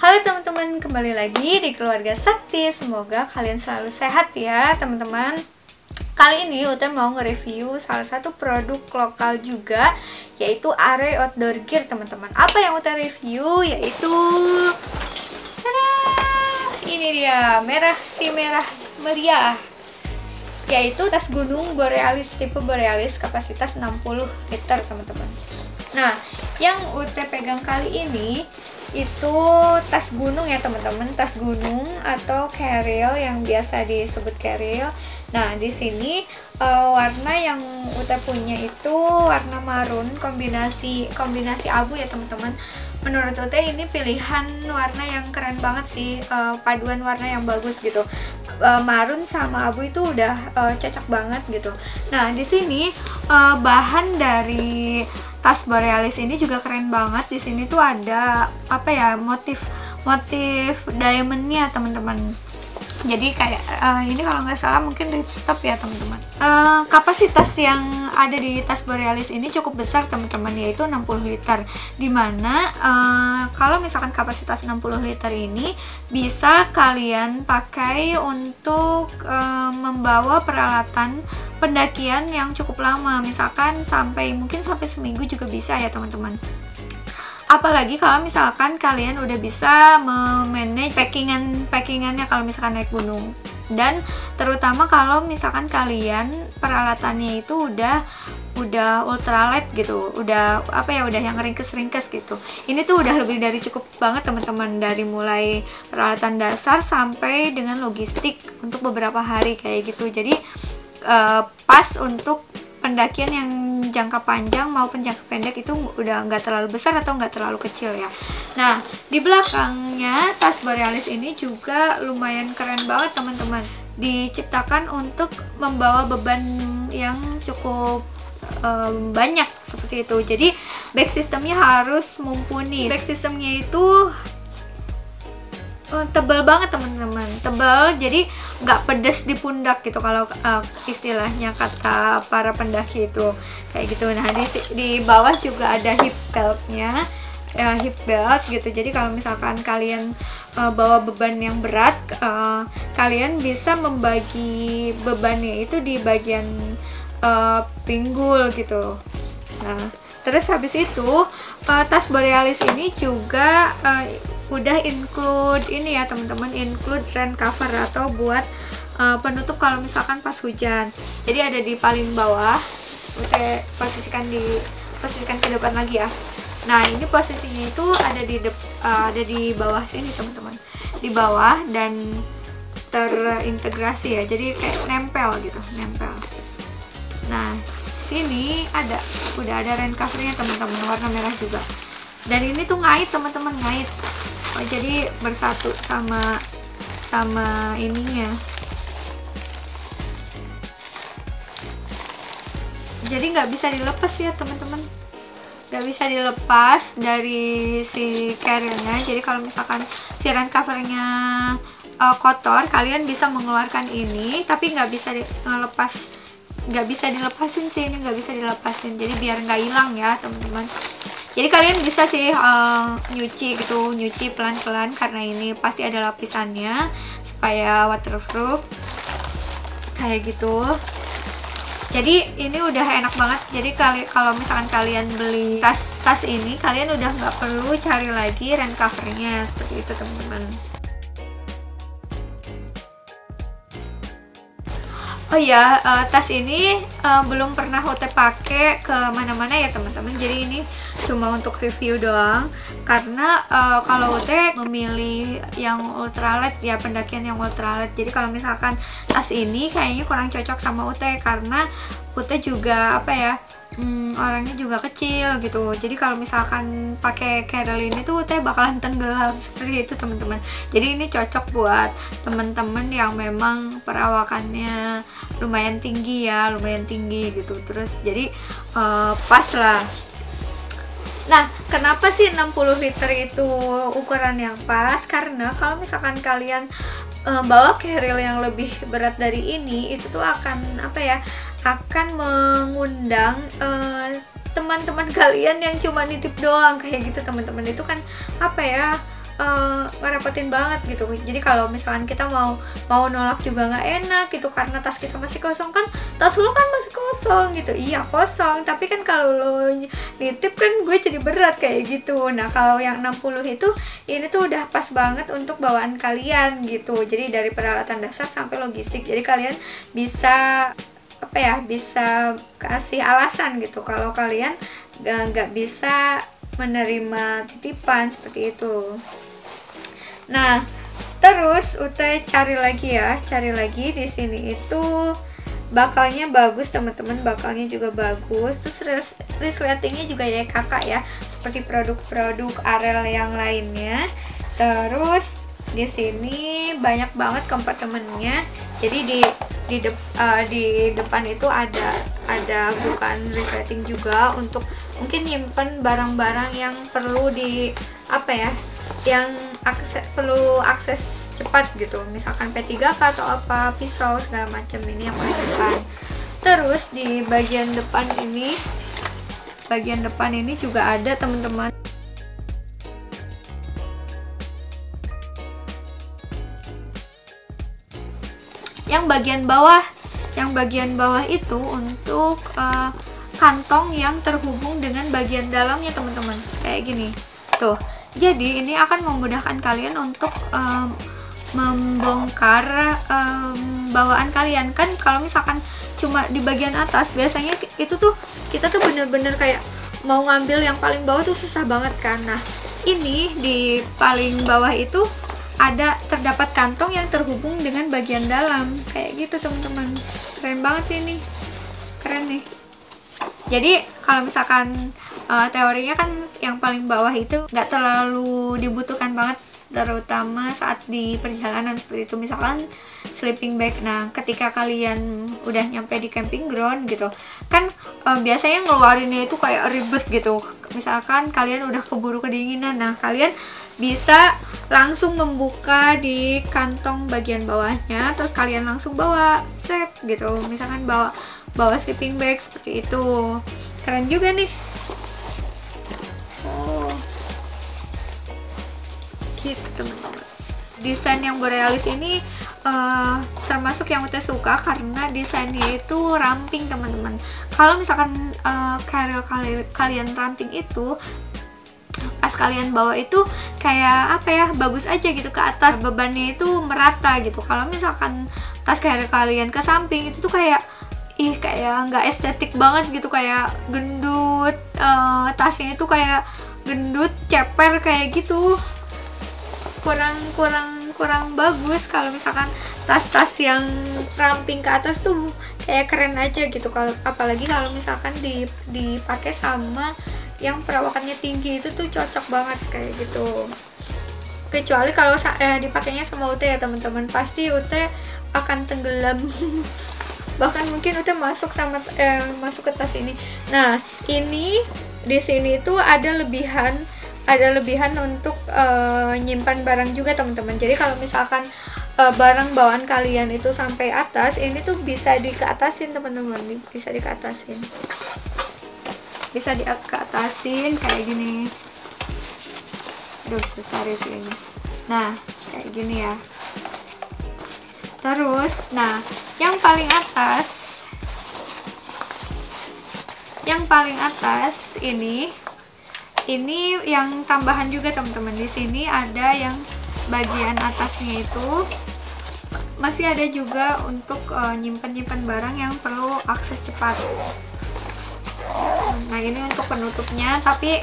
Halo teman-teman, kembali lagi di Keluarga Sakti. Semoga kalian selalu sehat ya teman-teman. Kali ini Ute mau nge-review salah satu produk lokal juga, yaitu Are Outdoor Gear teman-teman. Apa yang Ute review yaitu tada, ini dia, merah meriah, yaitu tas gunung Borealis tipe Borealis kapasitas 60 liter teman-teman. Nah, yang Ute pegang kali ini itu tas gunung ya teman-teman, tas gunung atau carriel yang biasa disebut carriel. Nah, di sini warna yang Ute punya itu warna marun kombinasi abu ya teman-teman. Menurut Ute ini pilihan warna yang keren banget sih, paduan warna yang bagus gitu. Marun sama abu itu udah cocok banget gitu. Nah, di sini bahan dari tas Borealis ini juga keren banget. Di sini tuh ada apa ya, motif diamondnya teman-teman. Jadi kayak ini kalau nggak salah mungkin ripstop ya teman-teman. Kapasitas yang ada di tas Borealis ini cukup besar teman-teman, yaitu 60 liter. Dimana kalau misalkan kapasitas 60 liter ini bisa kalian pakai untuk membawa peralatan pendakian yang cukup lama, misalkan mungkin sampai seminggu juga bisa ya teman-teman. Apalagi kalau misalkan kalian udah bisa memanage packingannya kalau misalkan naik gunung, dan terutama kalau misalkan kalian peralatannya itu udah ultralight gitu, udah yang ringkes gitu. Ini tuh udah lebih dari cukup banget teman-teman, dari mulai peralatan dasar sampai dengan logistik untuk beberapa hari kayak gitu. Jadi pas untuk pendakian yang jangka panjang maupun jangka pendek itu udah nggak terlalu besar atau nggak terlalu kecil ya. Nah, di belakangnya tas Borealis ini juga lumayan keren banget teman-teman. Diciptakan untuk membawa beban yang cukup banyak seperti itu. Jadi back systemnya harus mumpuni. Back systemnya itu tebal banget teman-teman, tebal, jadi nggak pedes di pundak gitu kalau istilahnya kata para pendaki itu kayak gitu. Nah, di bawah juga ada hip beltnya, hip belt gitu. Jadi kalau misalkan kalian bawa beban yang berat, kalian bisa membagi bebannya itu di bagian pinggul gitu. Nah, terus habis itu tas Borealis ini juga udah include ini ya teman-teman, include rain cover atau buat penutup kalau misalkan pas hujan. Jadi ada di paling bawah. Oke, posisikan ke depan lagi ya. Nah, ini posisinya itu ada di bawah sini teman-teman, di bawah dan terintegrasi ya, jadi kayak nempel gitu, nempel. Nah, sini udah ada rain covernya teman-teman, warna merah juga. Dan ini tuh ngait teman-teman, ngait. Jadi bersatu sama ininya. Jadi nggak bisa dilepas ya teman-teman, nggak bisa dilepas dari si carrier-nya. Jadi kalau misalkan si rain covernya kotor, kalian bisa mengeluarkan ini, tapi nggak bisa dilepasin sih, ini nggak bisa dilepasin. Jadi biar nggak hilang ya teman-teman. Jadi kalian bisa sih nyuci pelan-pelan karena ini pasti ada lapisannya supaya waterproof kayak gitu. Jadi ini udah enak banget. Jadi kalau misalkan kalian beli tas ini, kalian udah nggak perlu cari lagi rain covernya seperti itu teman-teman. Oh ya, tas ini belum pernah Ute pakai ke mana-mana ya teman-teman. Jadi ini cuma untuk review doang. Karena kalau Ute memilih yang ultralight ya, pendakian yang ultralight. Jadi kalau misalkan tas ini kayaknya kurang cocok sama Ute, karena Ute juga orangnya juga kecil gitu. Jadi kalau misalkan pakai carriel ini tuh Ute bakalan tenggelam seperti itu teman-teman. Jadi ini cocok buat teman-teman yang memang perawakannya lumayan tinggi gitu. Terus jadi pas lah. Nah, kenapa sih 60 liter itu ukuran yang pas? Karena kalau misalkan kalian bawa carriel yang lebih berat dari ini, itu tuh akan mengundang teman-teman kalian yang cuma nitip doang kayak gitu teman-teman. Itu kan ngerepotin banget gitu. Jadi kalau misalkan kita mau nolak juga nggak enak gitu, karena tas kita masih kosong. Kan tas lo kan masih kosong gitu. Iya kosong, tapi kan kalau lo nitip kan gue jadi berat kayak gitu. Nah kalau yang 60 itu ini tuh udah pas banget untuk bawaan kalian gitu. Jadi dari peralatan dasar sampai logistik, jadi kalian bisa apa ya, bisa kasih alasan gitu kalau kalian nggak bisa menerima titipan seperti itu. Nah terus Ute cari lagi di sini itu bakalnya bagus teman-teman, bakalnya juga bagus. Terus resletingnya juga ya kakak ya, seperti produk-produk Arel yang lainnya. Terus di sini banyak banget kompartemennya. Jadi di depan itu ada bukan resleting juga untuk mungkin nyimpen barang-barang yang perlu di apa ya, yang perlu akses cepat gitu, misalkan P3K atau apa, pisau segala macam, ini yang paling depan. Terus di bagian depan ini juga ada teman-teman, yang bagian bawah itu untuk kantong yang terhubung dengan bagian dalamnya teman-teman, kayak gini tuh. Jadi ini akan memudahkan kalian untuk membongkar bawaan kalian. Kan kalau misalkan cuma di bagian atas, biasanya itu tuh kita tuh bener-bener kayak mau ngambil yang paling bawah tuh susah banget kan. Nah ini di paling bawah itu terdapat kantong yang terhubung dengan bagian dalam kayak gitu teman-teman. Keren banget sih ini, keren nih. Jadi kalau misalkan teorinya kan yang paling bawah itu nggak terlalu dibutuhkan banget, terutama saat di perjalanan seperti itu, misalkan sleeping bag. Nah ketika kalian udah nyampe di camping ground gitu kan, biasanya ngeluarinnya itu kayak ribet gitu. Misalkan kalian udah keburu kedinginan, nah kalian bisa langsung membuka di kantong bagian bawahnya, terus kalian langsung bawa set gitu, misalkan bawa sleeping bag seperti itu. Keren juga nih. Oh gitu teman-teman. Desain yang Borealis ini termasuk yang Ute suka karena desainnya itu ramping teman-teman. Kalau misalkan carrier kalian ramping itu, pas kalian bawa itu kayak apa ya, bagus aja gitu ke atas, bebannya itu merata gitu. Kalau misalkan tas carrier kalian ke samping itu tuh kayak nggak estetik banget gitu, kayak gendut, tasnya itu kayak gendut, ceper kayak gitu, kurang bagus. Kalau misalkan tas-tas yang ramping ke atas tuh kayak keren aja gitu. Kalau apalagi kalau misalkan dipakai sama yang perawakannya tinggi, itu tuh cocok banget kayak gitu. Kecuali kalau dipakainya sama Ute ya teman-teman, pasti Ute akan tenggelam. Bahkan mungkin Ute masuk ke tas ini. Nah ini di sini tuh ada lebihan untuk nyimpan barang juga teman-teman. Jadi kalau misalkan barang bawaan kalian itu sampai atas, ini tuh bisa dikeatasin teman-teman, bisa dikeatasin kayak gini. Aduh susah reviewnya. Nah kayak gini ya. Terus nah yang paling atas ini yang tambahan juga teman-teman. Di sini ada yang bagian atasnya itu masih ada juga untuk nyimpan barang yang perlu akses cepat. Nah ini untuk penutupnya, tapi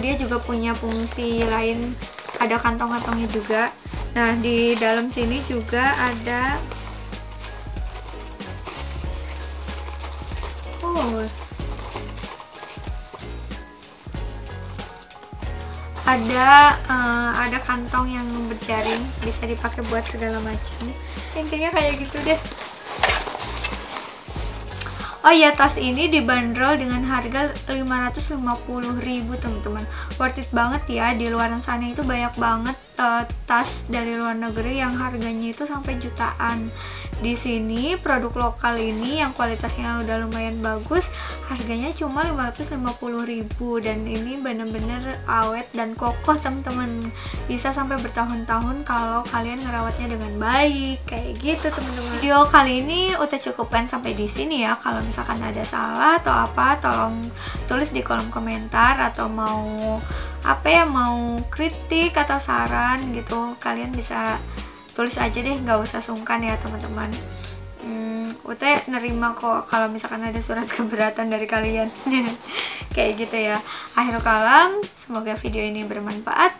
dia juga punya fungsi lain, ada kantong-kantongnya juga. Nah di dalam sini juga ada ada kantong yang berjaring, bisa dipakai buat segala macam. Intinya kayak gitu deh. Oh iya, tas ini dibanderol dengan harga 550.000 teman-teman. Worth it banget ya. Di luar sana itu banyak banget tas dari luar negeri yang harganya itu sampai jutaan. Di sini produk lokal ini yang kualitasnya udah lumayan bagus, harganya cuma 550.000, dan ini bener-bener awet dan kokoh teman-teman. Bisa sampai bertahun-tahun kalau kalian ngerawatnya dengan baik, kayak gitu teman-teman. Video kali ini udah cukupkan sampai di sini ya. Kalau misalkan ada salah atau apa, tolong tulis di kolom komentar, atau mau mau kritik atau saran gitu, kalian bisa tulis aja deh, nggak usah sungkan ya teman-teman. Ute nerima kok kalau misalkan ada surat keberatan dari kalian. Kayak gitu ya. Akhirul kalam, semoga video ini bermanfaat.